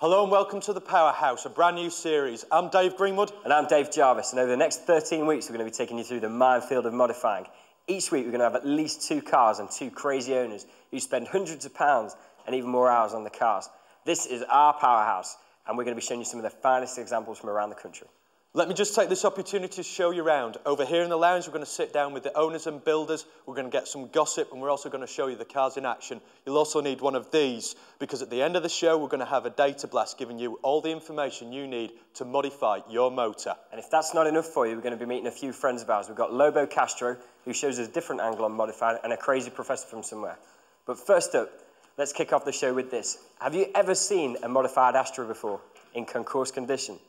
Hello and welcome to the Powerhouse, a brand new series. I'm Dave Greenwood. And I'm Dave Jarvis, and over the next 13 weeks we're going to be taking you through the minefield of modifying. Each week we're going to have at least 2 cars and 2 crazy owners who spend hundreds of pounds and even more hours on the cars. This is our Powerhouse, and we're going to be showing you some of the finest examples from around the country. Let me just take this opportunity to show you around. Over here in the lounge, we're going to sit down with the owners and builders. We're going to get some gossip, and we're also going to show you the cars in action. You'll also need one of these, because at the end of the show, we're going to have a data blast giving you all the information you need to modify your motor. And if that's not enough for you, we're going to be meeting a few friends of ours. We've got Lobo Castro, who shows us a different angle on modifying, and a crazy professor from somewhere. But first up, let's kick off the show with this. Have you ever seen a modified Astra before, in concours condition?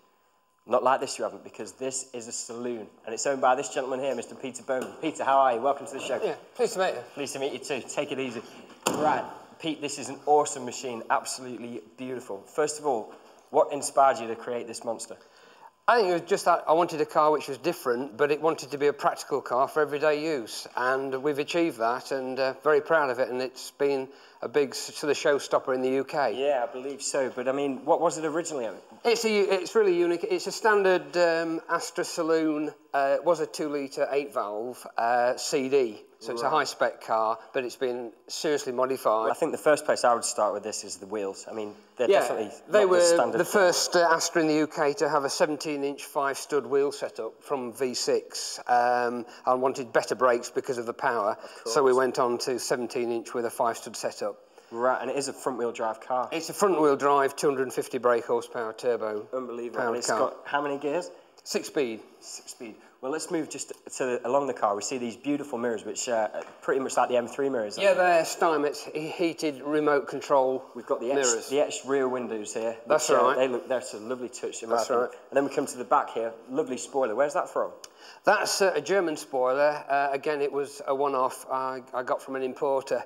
Not like this you haven't, because this is a saloon, and it's owned by this gentleman here, Mr. Peter Bowman. Peter, how are you? Welcome to the show. Yeah, pleased to meet you. Pleased to meet you too. Take it easy. Right, Pete, this is an awesome machine, absolutely beautiful. First of all, what inspired you to create this monster? I think it was just that I wanted a car which was different, but it wanted to be a practical car for everyday use, and we've achieved that, and very proud of it, and it's been a big sort of showstopper in the UK. Yeah, I believe so, but I mean, what was it originally? It's really unique. It's a standard Astra Saloon. It was a 2-litre 8-valve CD, so it's a high-spec car, but it's been seriously modified. Well, I think the first place I would start with this is the wheels. I mean, they're definitely they not were the standard. The first Astra in the UK to have a 17-inch 5-stud wheel setup from V6, and wanted better brakes because of the power, so we went on to 17-inch with a 5-stud setup. Right, and it is a front-wheel drive car. It's a front-wheel drive, 250 brake horsepower turbo. Unbelievable. And it's got how many gears? 6-speed. 6-speed. Well, let's move just along the car. We see these beautiful mirrors, which are pretty much like the M3 mirrors. Yeah, they're Steinmetz heated remote control. We've got the mirrors. The etched rear windows here. That's right. That's a lovely touch in my That's opinion. right. And then we come to the back here. Lovely spoiler. Where's that from? That's a German spoiler. Again, it was a one-off I got from an importer.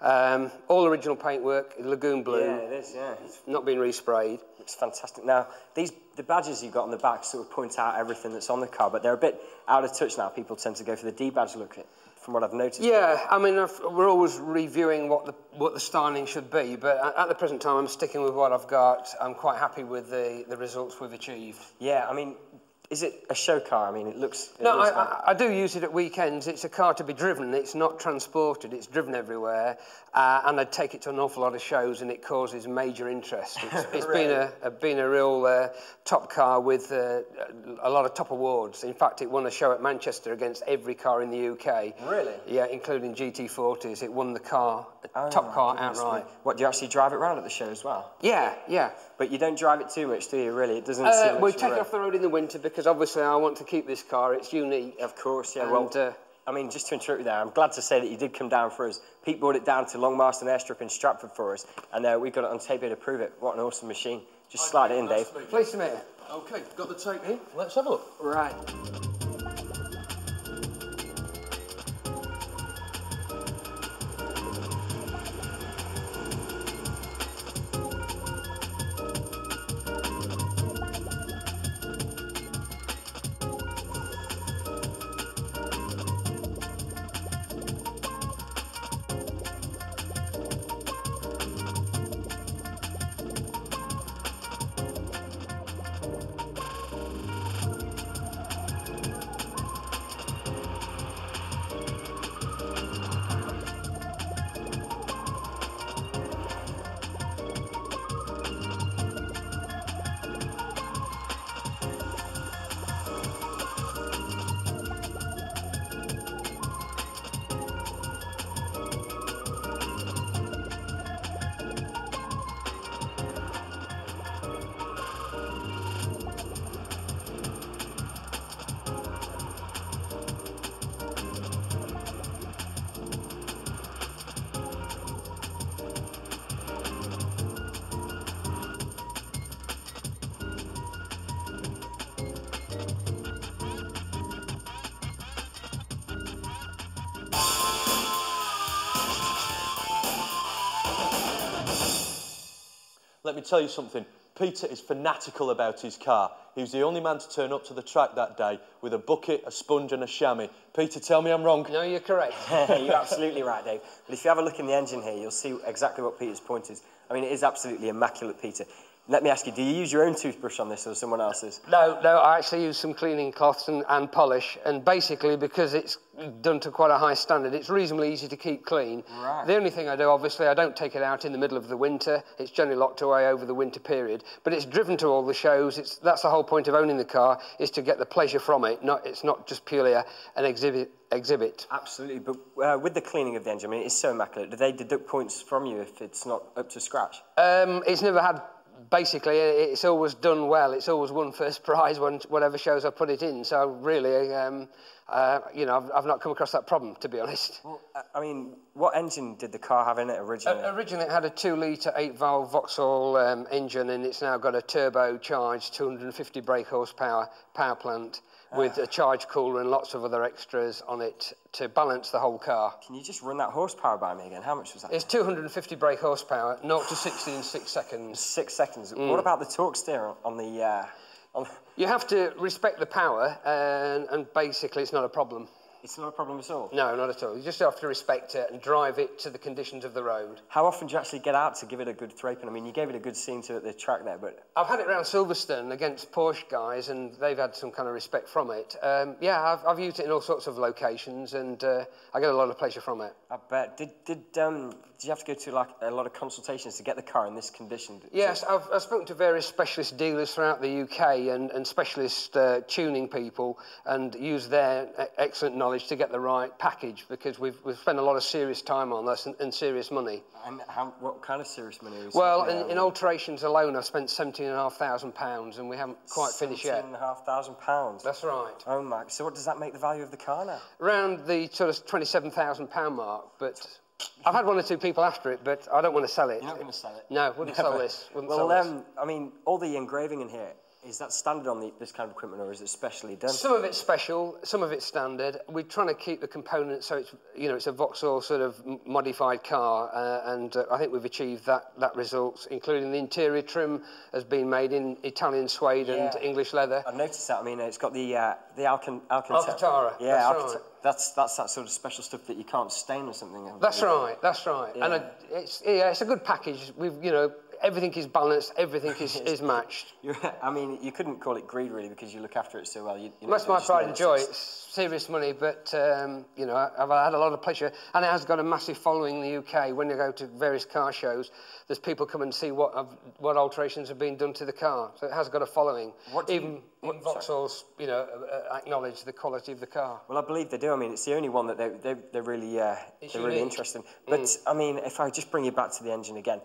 All original paintwork, lagoon blue. Yeah, it is, yeah. It's not been resprayed. Looks fantastic. Now, the badges you've got on the back sort of point out everything that's on the car, but they're a bit out of touch now. People tend to go for the D-badge look, from what I've noticed. Yeah, I mean, we're always reviewing what the styling should be, but at the present time, I'm sticking with what I've got. I'm quite happy with the results we've achieved. Yeah, I mean, is it a show car? I mean, it looks... I do use it at weekends. It's a car to be driven. It's not transported. It's driven everywhere. And I take it to an awful lot of shows, and it causes major interest. It's been a real top car with a lot of top awards. In fact, it won a show at Manchester against every car in the UK. Really? Yeah, including GT40s. It won the top car outright. What, do you actually drive it around at the show as well? Yeah, yeah. But you don't drive it too much, do you, really? It doesn't seem we take it off the road in the winter because obviously I want to keep this car. It's unique. Of course, yeah. And, well, I mean, just to interrupt you there, I'm glad to say that you did come down for us. Pete brought it down to Longmarston Airstrip in Stratford for us, and we've got it on tape here to prove it. What an awesome machine. Just slide it in, Dave. Pleased to meet you. Okay, got the tape here. Let's have a look. Right. Let me tell you something. Peter is fanatical about his car. He was the only man to turn up to the track that day with a bucket, a sponge and a chamois. Peter, tell me I'm wrong. No, you're correct. You're absolutely right, Dave. But if you have a look in the engine here, you'll see exactly what Peter's point is. I mean, it is absolutely immaculate, Peter. Let me ask you, do you use your own toothbrush on this or someone else's? No, I actually use some cleaning cloths and polish, and basically because it's done to quite a high standard, it's reasonably easy to keep clean. Right. The only thing I do, obviously, I don't take it out in the middle of the winter. It's generally locked away over the winter period, but it's driven to all the shows. That's the whole point of owning the car, is to get the pleasure from it. It's not just purely an exhibit. Absolutely, but with the cleaning of the engine, I mean, it's so immaculate. Do they deduct points from you if it's not up to scratch? It's never had... Basically, it's always done well. It's always won first prize whatever shows I put it in. So really, you know, I've not come across that problem, to be honest. Well, I mean, what engine did the car have in it originally? Originally, it had a 2-litre 8-valve Vauxhall engine, and it's now got a turbocharged 250 brake horsepower power plant with a charge cooler and lots of other extras on it to balance the whole car. Can you just run that horsepower by me again? How much was that? It's 250 brake horsepower, 0 to 60 in 6 seconds. 6 seconds. What about the torque steer on the... You have to respect the power, and basically it's not a problem. It's not a problem at all? No, not at all. You just have to respect it and drive it to the conditions of the road. How often do you actually get out to give it a good thraping? I mean, you gave it a good scene to at the track there, but... I've had it around Silverstone against Porsche guys, and they've had some kind of respect from it. Yeah, I've used it in all sorts of locations, and I get a lot of pleasure from it. I bet. Did you have to go to like a lot of consultations to get the car in this condition? Yes, I've spoken to various specialist dealers throughout the UK and specialist tuning people, and used their excellent knowledge to get the right package, because we've spent a lot of serious time on this and serious money. And what kind of serious money? Well, in alterations alone, I've spent £17,500, and we haven't quite finished yet. £17,500? That's right. Oh my! So what does that make the value of the car now? Around the sort of £27,000 mark, but I've had one or two people after it, but I don't want to sell it. You're not going to sell it? No, wouldn't sell this. I mean, all the engraving in here, is that standard on this kind of equipment, or is it specially done? Some of it's special, some of it's standard. We're trying to keep the components so it's, you know, it's a Vauxhall sort of modified car, and I think we've achieved that result, including the interior trim has been made in Italian suede and English leather. I've noticed that. I mean, it's got the Alcantara. Yeah, that's right. That's that sort of special stuff that you can't stain or something. That's right. Yeah. And it's a good package. You know, everything is balanced, everything is matched. I mean, you couldn't call it greed, really, because you look after it so well. That's my pride and joy. It's serious money, but, you know, I've had a lot of pleasure. And it has got a massive following in the UK. When you go to various car shows, there's people come and see what alterations have been done to the car. So it has got a following. Even Vauxhalls, you know, acknowledge the quality of the car. Well, I believe they do. I mean, it's the only one that they're really interested in. But, I mean, if I just bring you back to the engine again,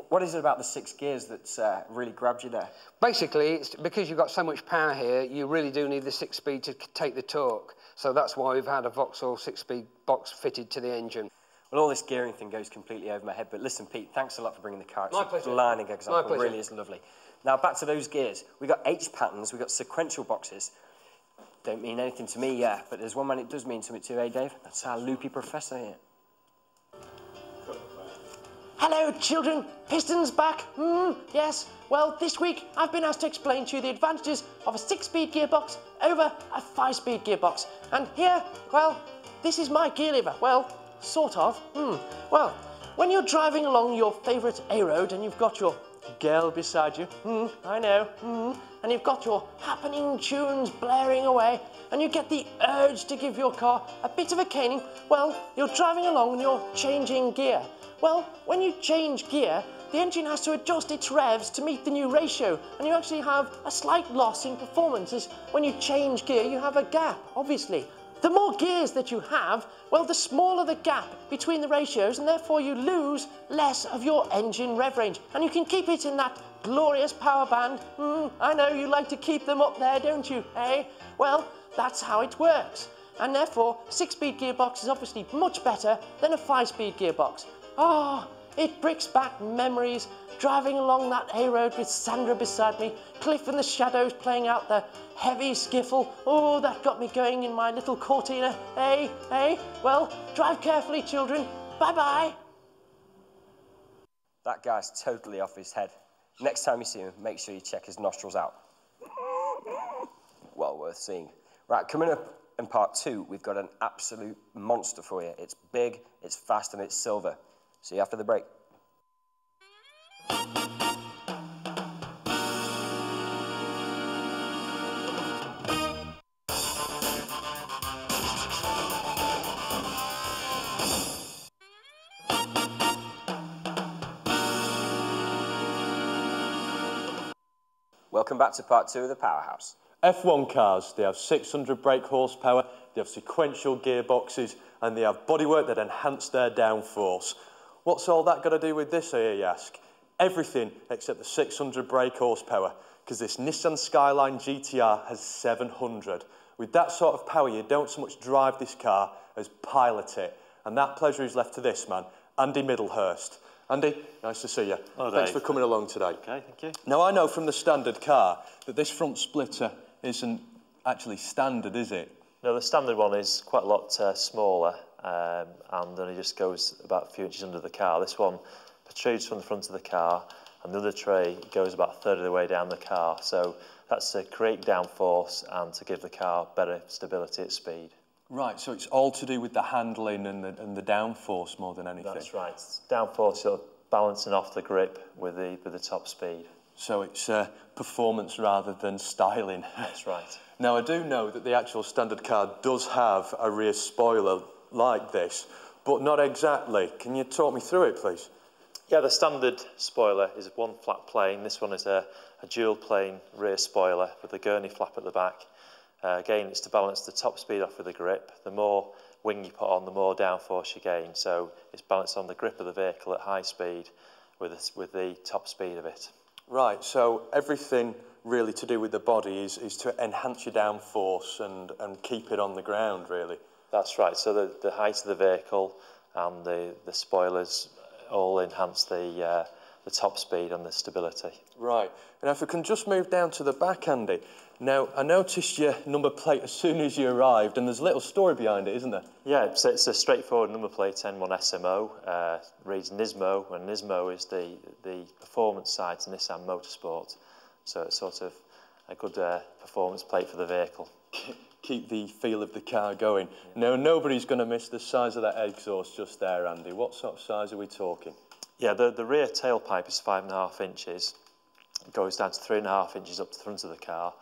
what is it about the 6 gears that's really grabbed you there? Basically, it's because you've got so much power here, you really do need the 6-speed to take the torque. So that's why we've had a Vauxhall 6-speed box fitted to the engine. Well, all this gearing thing goes completely over my head, but listen, Pete, thanks a lot for bringing the car. It's My pleasure. A blinding example. My pleasure. It really is lovely. Now, back to those gears. We've got H patterns, we've got sequential boxes. Don't mean anything to me, but there's one man it does mean something to, eh, Dave? That's our loopy professor here. Hello, children. Pistons back? Yes. Well, this week I've been asked to explain to you the advantages of a 6-speed gearbox over a 5-speed gearbox. And here, well, this is my gear lever. Well, sort of. Well, when you're driving along your favourite A-road and you've got your girl beside you, I know, and you've got your happening tunes blaring away, and you get the urge to give your car a bit of a caning, well, you're driving along and you're changing gear. Well, when you change gear, the engine has to adjust its revs to meet the new ratio, and you actually have a slight loss in performance, as when you change gear, you have a gap, obviously. The more gears that you have, well, the smaller the gap between the ratios, and therefore you lose less of your engine rev range, and you can keep it in that glorious power band. I know you like to keep them up there, don't you, eh? Well, that's how it works, and therefore 6-speed gearbox is obviously much better than a 5-speed gearbox. It brings back memories, driving along that A-road with Sandra beside me, Cliff in the shadows playing out the heavy skiffle. Oh, that got me going in my little Cortina. Hey, well, drive carefully, children. Bye-bye. That guy's totally off his head. Next time you see him, make sure you check his nostrils out. Well worth seeing. Right, coming up in part 2, we've got an absolute monster for you. It's big, it's fast, and it's silver. See you after the break. Welcome back to part 2 of the Powerhouse. F1 cars, they have 600 brake horsepower, they have sequential gearboxes, and they have bodywork that enhance their downforce. What's all that got to do with this, I hear you ask? Everything except the 600 brake horsepower, because this Nissan Skyline GTR has 700. With that sort of power, you don't so much drive this car as pilot it. And that pleasure is left to this man, Andy Middlehurst. Andy, nice to see you. Oh, Thanks Dave. for coming along today. Okay, thank you. Now, I know from the standard car that this front splitter isn't actually standard, is it? No, the standard one is quite a lot smaller and only just goes about a few inches under the car. This one protrudes from the front of the car, and the other tray goes about a third of the way down the car. So that's to create downforce and to give the car better stability at speed. Right, so it's all to do with the handling and the downforce more than anything. That's right. It's downforce, sort of balancing off the grip with the top speed. So it's performance rather than styling. That's right. Now, I do know that the actual standard car does have a rear spoiler like this, but not exactly. Can you talk me through it, please? Yeah, the standard spoiler is one flat plane. This one is a dual plane rear spoiler with a gurney flap at the back. Again, it's to balance the top speed off with the grip. The more wing you put on, the more downforce you gain. So it's balanced on the grip of the vehicle at high speed with the top speed of it. Right, so everything really to do with the body is to enhance your downforce and keep it on the ground, really. That's right. So the height of the vehicle and the spoilers all enhance the top speed and the stability. Right. And if we can just move down to the back, Andy. Now, I noticed your number plate as soon as you arrived, and there's a little story behind it, isn't there? Yeah, it's a straightforward number plate, N1 SMO, reads Nismo, and Nismo is the performance side to Nissan Motorsport. So it's sort of a good performance plate for the vehicle. Keep the feel of the car going. Now, nobody's going to miss the size of that exhaust just there, Andy. What sort of size are we talking? Yeah, the rear tailpipe is 5.5 inches. It goes down to 3.5 inches up to the front of the car.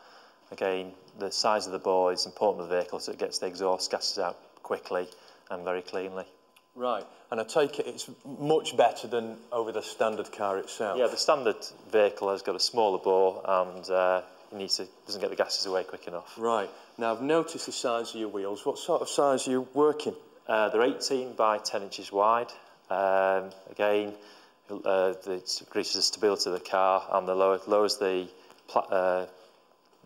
Again, the size of the bore is important to the vehicle, so it gets the exhaust gases out quickly and very cleanly. Right, and I take it it's much better than over the standard car itself? Yeah, the standard vehicle has got a smaller bore and doesn't get the gases away quick enough. Right, now I've noticed the size of your wheels. What sort of size are you working? They're 18 by 10 inches wide. Again, it increases the stability of the car and lowers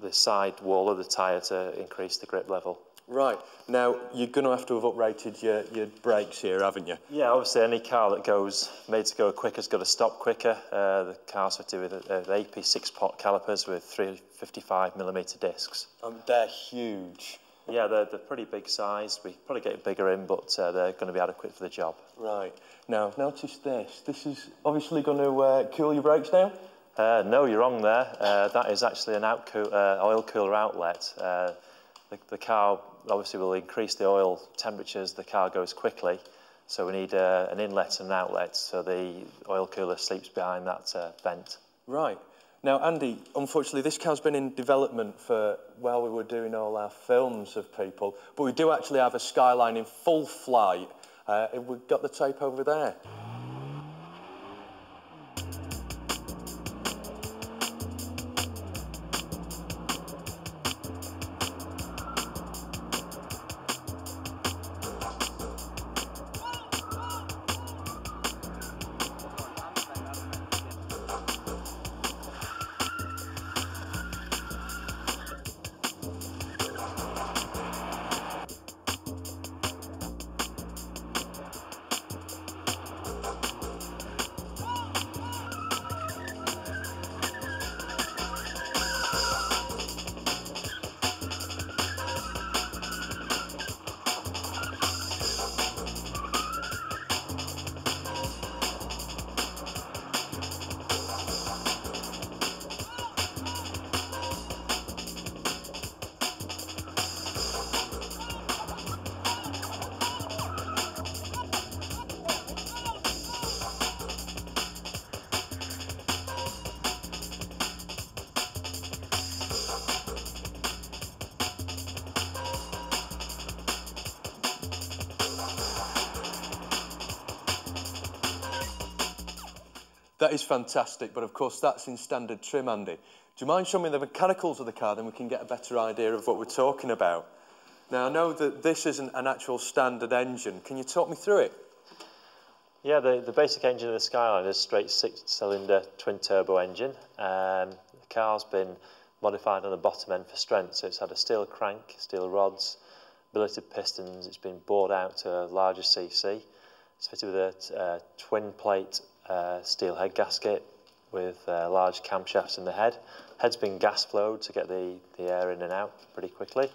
the side wall of the tyre to increase the grip level. Right. Now, you're going to have to have uprated your brakes here, haven't you? Yeah, obviously any car that made to go quicker has got to stop quicker. The car's fitted with AP 6-pot calipers with 355mm discs. They're huge. Yeah, they're pretty big size. We probably get bigger in, but they're going to be adequate for the job. Right. Now, notice this. This is obviously going to cool your brakes down? No, you're wrong there. That is actually an oil cooler outlet. The car obviously will increase the oil temperatures. The car goes quickly, so we need an inlet and an outlet, so the oil cooler sleeps behind that vent. Right. Now, Andy, unfortunately, this car's been in development while we were doing all our films of people, but we do actually have a Skyline in full flight. We've got the tape over there. That is fantastic, but of course that's in standard trim, Andy. Do you mind showing me the mechanicals of the car, then we can get a better idea of what we're talking about? Now, I know that this isn't an actual standard engine. Can you talk me through it? Yeah, the basic engine of the Skyline is a straight 6-cylinder twin-turbo engine. The car's been modified on the bottom end for strength, so it's had a steel crank, steel rods, billeted pistons. It's been bored out to a larger CC. It's fitted with a twin-plate steel head gasket with large camshafts in the head. Head's been gas flowed to get the air in and out pretty quickly.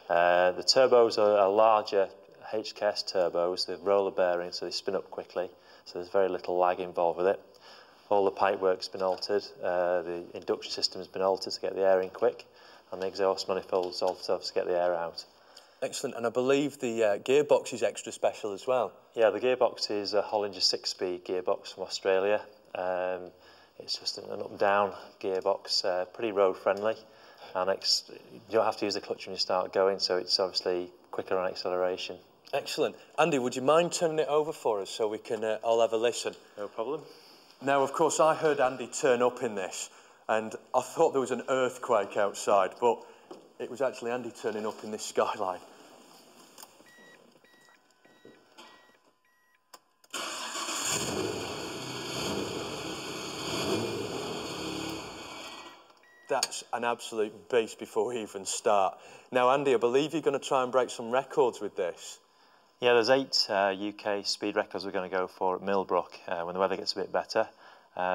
The turbos are larger HKS turbos. They're roller bearing, so they spin up quickly. So there's very little lag involved with it. All the pipework's been altered. The induction system's been altered to get the air in quick, and the exhaust manifold's altered to get the air out. Excellent, and I believe the gearbox is extra special as well. Yeah, the gearbox is a Hollinger 6-speed gearbox from Australia. It's just an up-down gearbox, pretty road-friendly, and you don't have to use the clutch when you start going, so it's obviously quicker on acceleration. Excellent. Andy, would you mind turning it over for us so we can all have a listen? No problem. Now, of course, I heard Andy turn up in this, and I thought there was an earthquake outside, but it was actually Andy turning up in this Skyline. That's an absolute beast before we even start. Now, Andy, I believe you're going to try and break some records with this. Yeah, there's 8 UK speed records we're going to go for at Millbrook when the weather gets a bit better.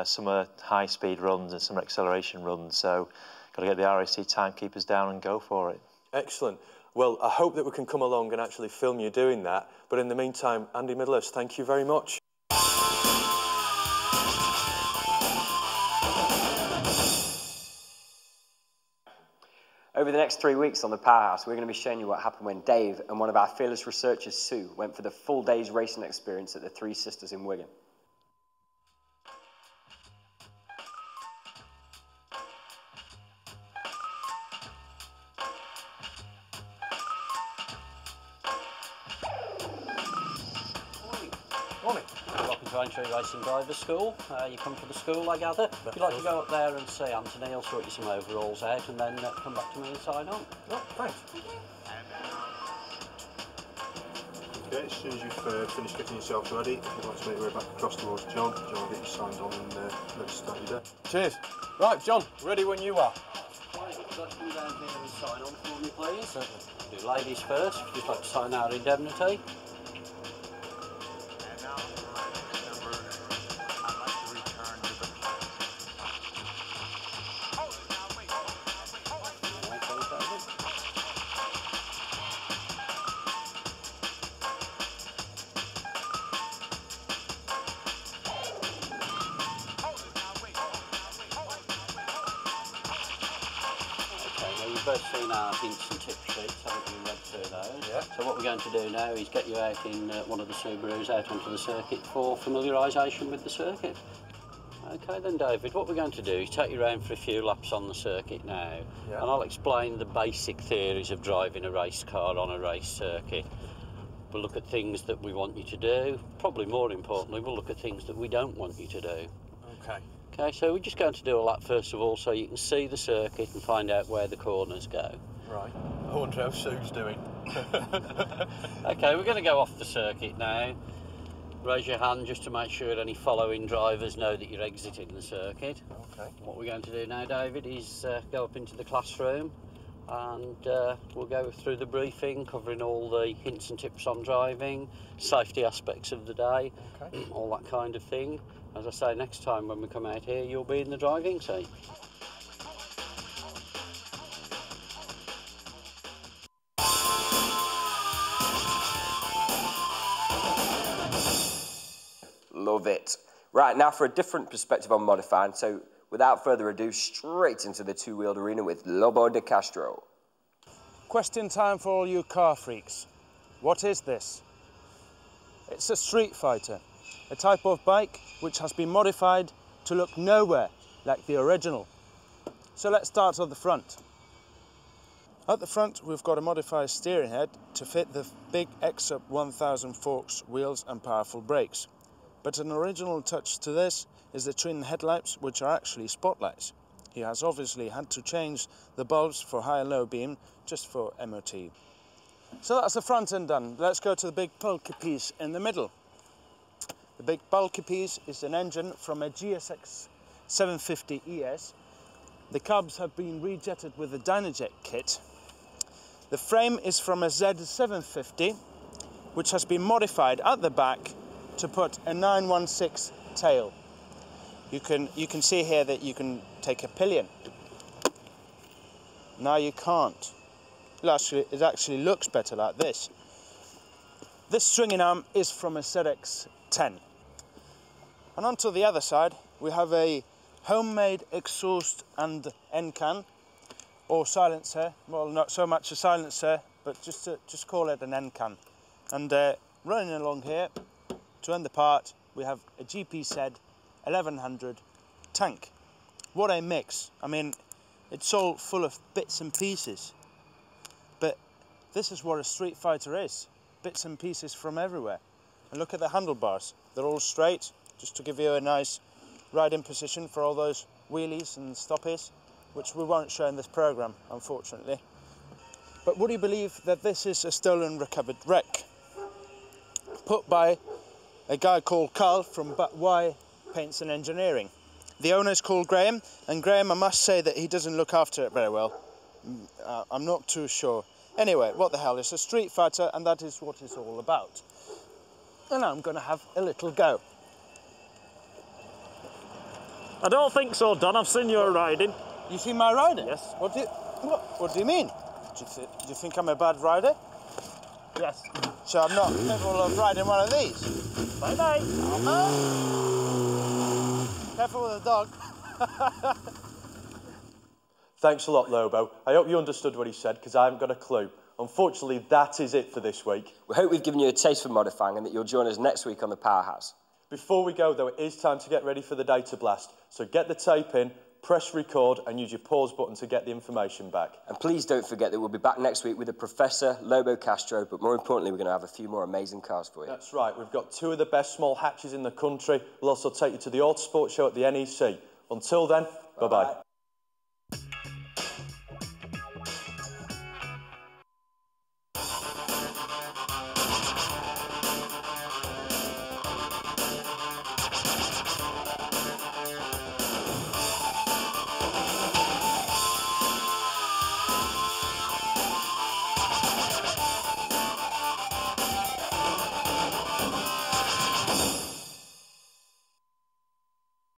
Some are high-speed runs and some are acceleration runs, so got to get the RAC timekeepers down and go for it. Excellent. Well, I hope that we can come along and actually film you doing that. But in the meantime, Andy Middlehurst, thank you very much. Over the next 3 weeks on the Powerhouse, we're going to be showing you what happened when Dave and one of our fearless researchers, Sue, went for the full day's racing experience at the Three Sisters in Wigan. Morning. Welcome to Aintree Racing Driver School. You come to the school, I gather. If you'd like to go up there and see Anthony, he'll sort you some overalls out and then come back to me and sign on. Oh, thanks. Okay, as soon as you've finished getting yourself ready, if you'd like to make your way back across towards John will get you signed on and let's start your day. Cheers. Right, John, ready when you are. Right, would you like to come down here and sign on for me, please? Certainly. Do ladies first, if you'd like to sign our indemnity. You've both seen our hints and tip sheets, haven't you? Read through those. Yeah. So what we're going to do now is get you out in one of the Subarus out onto the circuit for familiarisation with the circuit. Okay then, David, what we're going to do is take you around for a few laps on the circuit now, and I'll explain the basic theories of driving a race car on a race circuit. We'll look at things that we want you to do. Probably more importantly, we'll look at things that we don't want you to do. Okay. Okay, so we're just going to do a lap first of all so you can see the circuit and find out where the corners go. Right. I wonder how Sue's doing. Okay, we're going to go off the circuit now. Raise your hand just to make sure any following drivers know that you're exiting the circuit. Okay. What we're going to do now, David, is go up into the classroom and we'll go through the briefing, covering all the hints and tips on driving, safety aspects of the day, all that kind of thing. As I say, next time when we come out here, you'll be in the driving seat. Love it. Right, now for a different perspective on modifying, so without further ado, straight into the two-wheeled arena with Lobo de Castro. Question time for all you car freaks. What is this? It's a Streetfighter, a type of bike which has been modified to look nowhere like the original. So let's start at the front. At the front, we've got a modified steering head to fit the big X-Up 1000 forks wheels and powerful brakes. But an original touch to this is the twin headlights, which are actually spotlights. He has obviously had to change the bulbs for high and low beam just for MOT. So that's the front end done. Let's go to the big bulky piece in the middle. The big bulky piece is an engine from a GSX 750 ES. The carbs have been rejetted with the Dynajet kit. The frame is from a Z750, which has been modified at the back to put a 916 tail. You can see here that you can take a pillion. Now you can't. It actually looks better like this. This stringing arm is from a ZX10. And onto the other side, we have a homemade exhaust and end can, or silencer. Well, not so much a silencer, but just call it an end can. And running along here, to end the part, we have a GP-Z 1100 tank. What a mix. I mean, it's all full of bits and pieces. But this is what a Streetfighter is. Bits and pieces from everywhere. And look at the handlebars. They're all straight, just to give you a nice riding position for all those wheelies and stoppies, which we won't show in this programme, unfortunately. But would you believe that this is a stolen recovered wreck? Put by a guy called Carl from Y Paints and Engineering. The owner's called Graham, and Graham, I must say that he doesn't look after it very well. I'm not too sure. Anyway, what the hell, it's a Streetfighter, and that is what it's all about. And I'm going to have a little go. I don't think so, Don. I've seen your riding. You see my riding? Yes. What do you mean? Do you think I'm a bad rider? Yes. So I'm not capable of riding one of these? Bye-bye. Careful with the dog. Thanks a lot, Lobo. I hope you understood what he said, because I haven't got a clue. Unfortunately, that is it for this week. We hope we've given you a taste for modifying and that you'll join us next week on the Powerhouse. Before we go, though, it is time to get ready for the data blast. So get the tape in, press record, and use your pause button to get the information back. And please don't forget that we'll be back next week with the Professor, Lobo Castro, but more importantly, we're going to have a few more amazing cars for you. That's right. We've got 2 of the best small hatches in the country. We'll also take you to the Autosport show at the NEC. Until then, bye-bye.